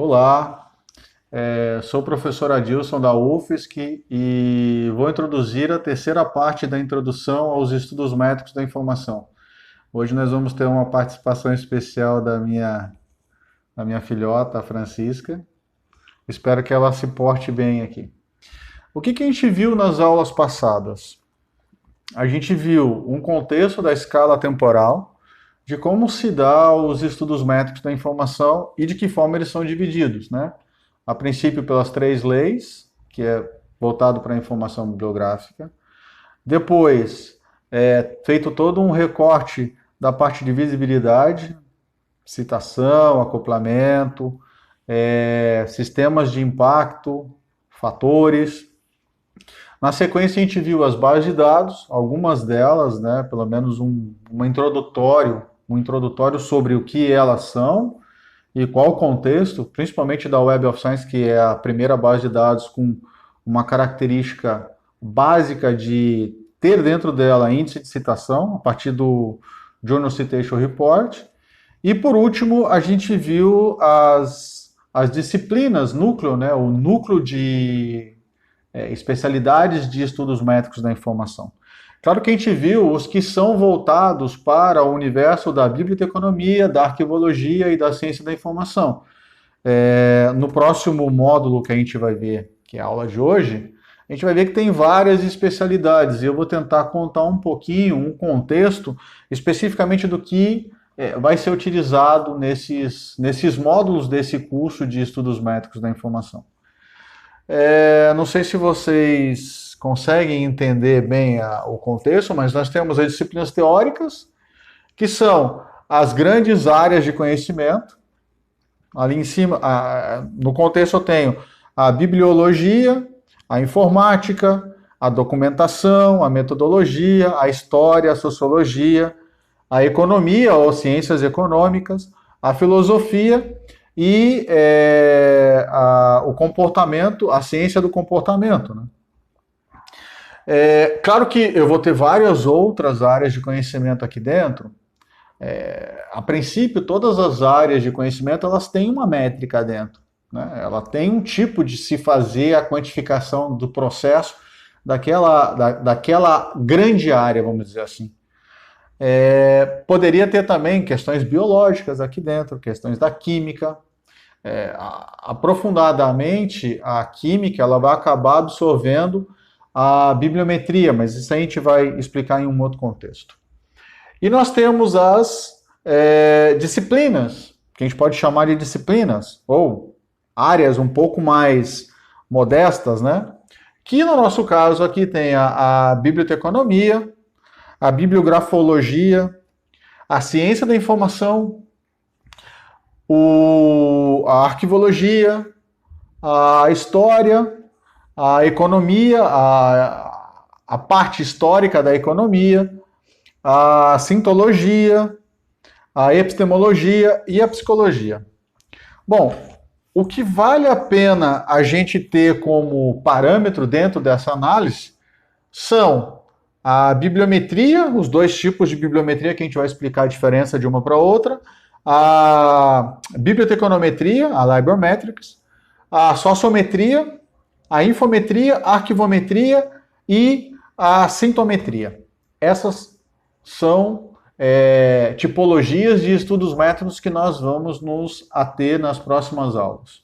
Olá, sou o professor Adilson da UFSC e vou introduzir a terceira parte da introdução aos estudos métricos da informação. Hoje nós vamos ter uma participação especial da minha filhota, a Francisca. Espero que ela se porte bem aqui. O que a gente viu nas aulas passadas? A gente viu um contexto da escala temporal, de como se dá os estudos métricos da informação e de que forma eles são divididos, né? A princípio pelas três leis, que é voltado para a informação bibliográfica. Depois, feito todo um recorte da parte de visibilidade, citação, acoplamento, sistemas de impacto, fatores. Na sequência, a gente viu as bases de dados, algumas delas, né, pelo menos um introdutório sobre o que elas são e qual o contexto, principalmente da Web of Science, que é a primeira base de dados com uma característica básica de ter dentro dela índice de citação, a partir do Journal Citation Report. E por último, a gente viu as disciplinas, núcleo, né, o núcleo de especialidades de estudos métricos da informação. Claro que a gente viu os que são voltados para o universo da biblioteconomia, da arquivologia e da ciência da informação. No próximo módulo que a gente vai ver, que é a aula de hoje, a gente vai ver que tem várias especialidades e eu vou tentar contar um pouquinho, um contexto especificamente do que vai ser utilizado nesses módulos desse curso de estudos métricos da informação. Não sei se vocês conseguem entender bem o contexto, mas nós temos as disciplinas teóricas, que são as grandes áreas de conhecimento. Ali em cima, no contexto eu tenho a bibliologia, a informática, a documentação, a metodologia, a história, a sociologia, a economia ou ciências econômicas, a filosofia e o comportamento, a ciência do comportamento, né? Claro que eu vou ter várias outras áreas de conhecimento aqui dentro. A princípio, todas as áreas de conhecimento elas têm uma métrica dentro, né? Ela tem um tipo de se fazer a quantificação do processo daquela grande área, vamos dizer assim. Poderia ter também questões biológicas aqui dentro, questões da química. Aprofundadamente, a química ela vai acabar absorvendo a bibliometria, mas isso a gente vai explicar em um outro contexto. E nós temos as disciplinas, que a gente pode chamar de disciplinas, ou áreas um pouco mais modestas, né? Que no nosso caso aqui tem a biblioteconomia, a bibliografologia, a ciência da informação, a arquivologia, a história, a economia, a parte histórica da economia, a sintologia, a epistemologia e a psicologia. Bom, o que vale a pena a gente ter como parâmetro dentro dessa análise são a bibliometria, os dois tipos de bibliometria que a gente vai explicar a diferença de uma para outra, a biblioteconometria, a librametrics, a sociometria, a infometria, a arquivometria e a sintometria. Essas são tipologias de estudos métricos que nós vamos nos ater nas próximas aulas.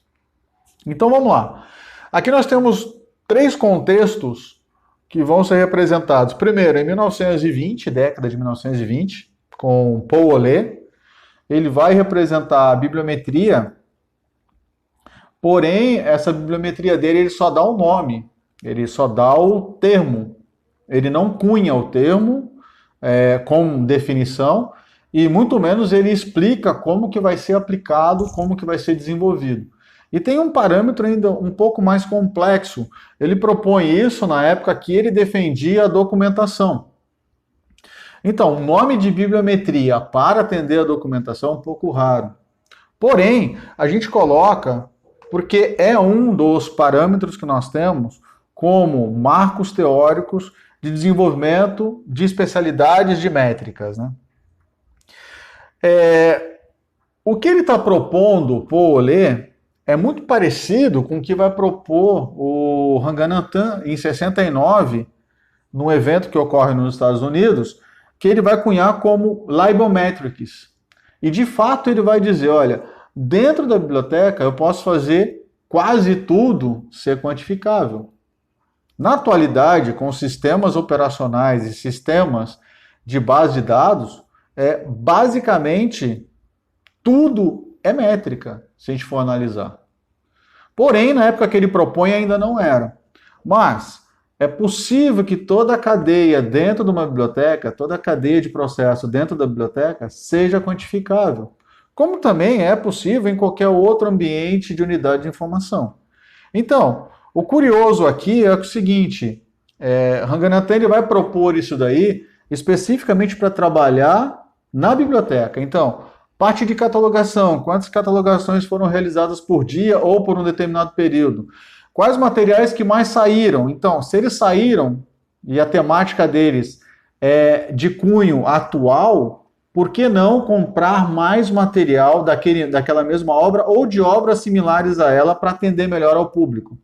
Então vamos lá. Aqui nós temos três contextos que vão ser representados. Primeiro, em 1920, década de 1920, com Paul Olé. Ele vai representar a bibliometria, porém, essa bibliometria dele ele só dá o nome, ele só dá o termo. Ele não cunha o termo com definição e muito menos ele explica como que vai ser aplicado, como que vai ser desenvolvido. E tem um parâmetro ainda um pouco mais complexo. Ele propõe isso na época que ele defendia a documentação. Então, o nome de bibliometria para atender a documentação é um pouco raro. Porém, a gente coloca, porque é um dos parâmetros que nós temos como marcos teóricos de desenvolvimento de especialidades de métricas, né? O que ele está propondo, Paul Olé, é muito parecido com o que vai propor o Ranganathan em 69, num evento que ocorre nos Estados Unidos, que ele vai cunhar como Libometrics. E de fato ele vai dizer, olha, dentro da biblioteca eu posso fazer quase tudo ser quantificável. Na atualidade, com sistemas operacionais e sistemas de base de dados, basicamente tudo é métrica, se a gente for analisar. Porém, na época que ele propõe ainda não era. Mas é possível que toda a cadeia dentro de uma biblioteca, toda a cadeia de processo dentro da biblioteca seja quantificável. Como também é possível em qualquer outro ambiente de unidade de informação. Então, o curioso aqui é o seguinte, Ranganathan ele vai propor isso daí especificamente para trabalhar na biblioteca. Então, parte de catalogação, quantas catalogações foram realizadas por dia ou por um determinado período? Quais materiais que mais saíram? Então, se eles saíram e a temática deles é de cunho atual, por que não comprar mais material daquela mesma obra ou de obras similares a ela para atender melhor ao público?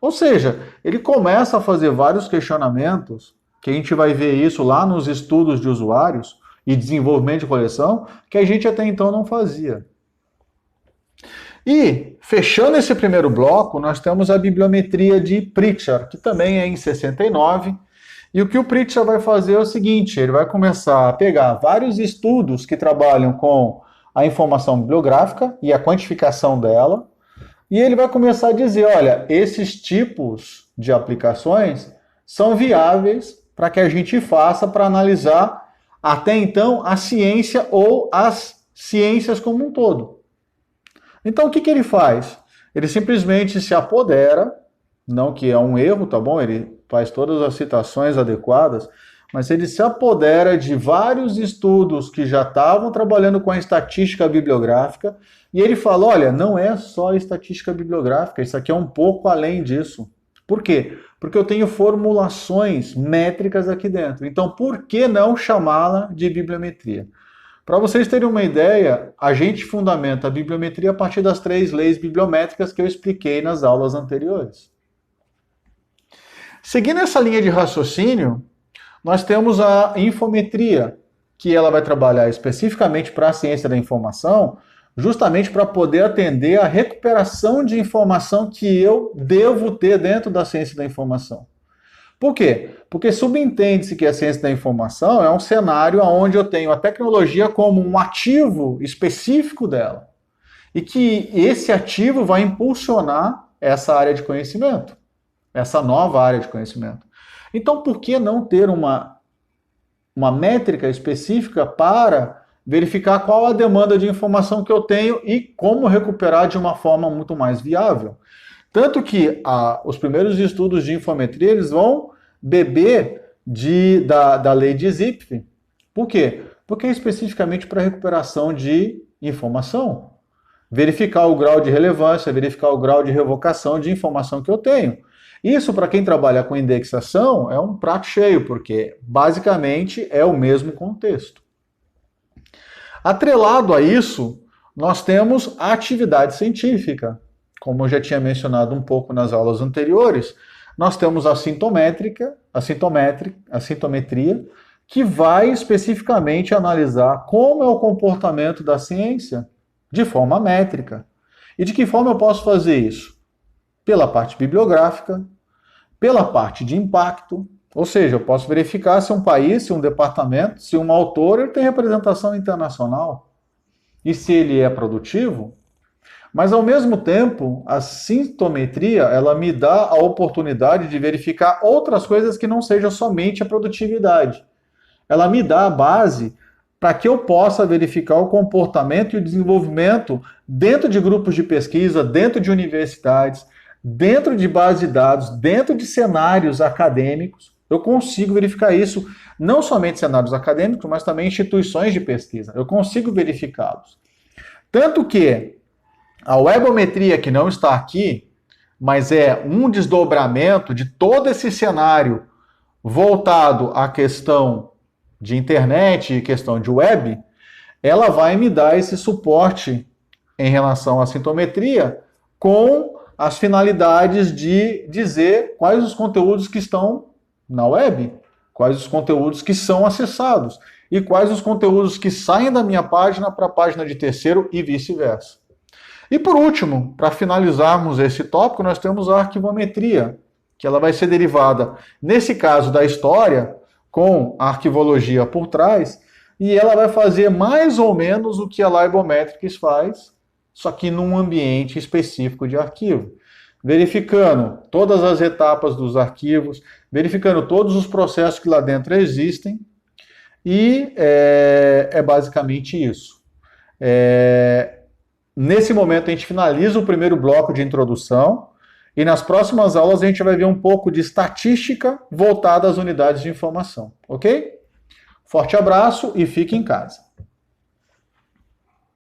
Ou seja, ele começa a fazer vários questionamentos, que a gente vai ver isso lá nos estudos de usuários e desenvolvimento de coleção, que a gente até então não fazia. E, fechando esse primeiro bloco, nós temos a bibliometria de Pritchard, que também é em 69. E o que o Pritchard vai fazer é o seguinte, ele vai começar a pegar vários estudos que trabalham com a informação bibliográfica e a quantificação dela, e ele vai começar a dizer, olha, esses tipos de aplicações são viáveis para que a gente faça para analisar até então a ciência ou as ciências como um todo. Então, o que ele faz? Ele simplesmente se apodera, não que é um erro, tá bom? Ele faz todas as citações adequadas, mas ele se apodera de vários estudos que já estavam trabalhando com a estatística bibliográfica, e ele fala, olha, não é só estatística bibliográfica, isso aqui é um pouco além disso. Por quê? Porque eu tenho formulações métricas aqui dentro. Então, por que não chamá-la de bibliometria? Para vocês terem uma ideia, a gente fundamenta a bibliometria a partir das 3 leis bibliométricas que eu expliquei nas aulas anteriores. Seguindo essa linha de raciocínio, nós temos a infometria, que ela vai trabalhar especificamente para a ciência da informação, justamente para poder atender a recuperação de informação que eu devo ter dentro da ciência da informação. Por quê? Porque subentende-se que a ciência da informação é um cenário onde eu tenho a tecnologia como um ativo específico dela. E que esse ativo vai impulsionar essa área de conhecimento, essa nova área de conhecimento. Então, por que não ter uma métrica específica para verificar qual a demanda de informação que eu tenho e como recuperar de uma forma muito mais viável? Tanto que os primeiros estudos de infometria eles vão beber da lei de Zipf. Por quê? Porque é especificamente para recuperação de informação. Verificar o grau de relevância, verificar o grau de revocação de informação que eu tenho. Isso, para quem trabalha com indexação, é um prato cheio, porque basicamente é o mesmo contexto. Atrelado a isso, nós temos a atividade científica. Como eu já tinha mencionado um pouco nas aulas anteriores, nós temos a sintometria, que vai especificamente analisar como é o comportamento da ciência de forma métrica. E de que forma eu posso fazer isso? Pela parte bibliográfica, pela parte de impacto, ou seja, eu posso verificar se um país, se um departamento, se um autor ele tem representação internacional e se ele é produtivo. Mas, ao mesmo tempo, a sintometria, ela me dá a oportunidade de verificar outras coisas que não sejam somente a produtividade. Ela me dá a base para que eu possa verificar o comportamento e o desenvolvimento dentro de grupos de pesquisa, dentro de universidades, dentro de bases de dados, dentro de cenários acadêmicos. Eu consigo verificar isso, não somente cenários acadêmicos, mas também instituições de pesquisa. Eu consigo verificá-los. Tanto que a webometria, que não está aqui, mas é um desdobramento de todo esse cenário voltado à questão de internet e questão de web, ela vai me dar esse suporte em relação à sintometria com as finalidades de dizer quais os conteúdos que estão na web, quais os conteúdos que são acessados e quais os conteúdos que saem da minha página para a página de terceiro e vice-versa. E por último, para finalizarmos esse tópico, nós temos a arquivometria, que ela vai ser derivada, nesse caso da história, com a arquivologia por trás, e ela vai fazer mais ou menos o que a Libometrics faz, só que num ambiente específico de arquivo. Verificando todas as etapas dos arquivos, verificando todos os processos que lá dentro existem, e é basicamente isso. Nesse momento a gente finaliza o primeiro bloco de introdução, e nas próximas aulas a gente vai ver um pouco de estatística voltada às unidades de informação, ok? Forte abraço e fique em casa.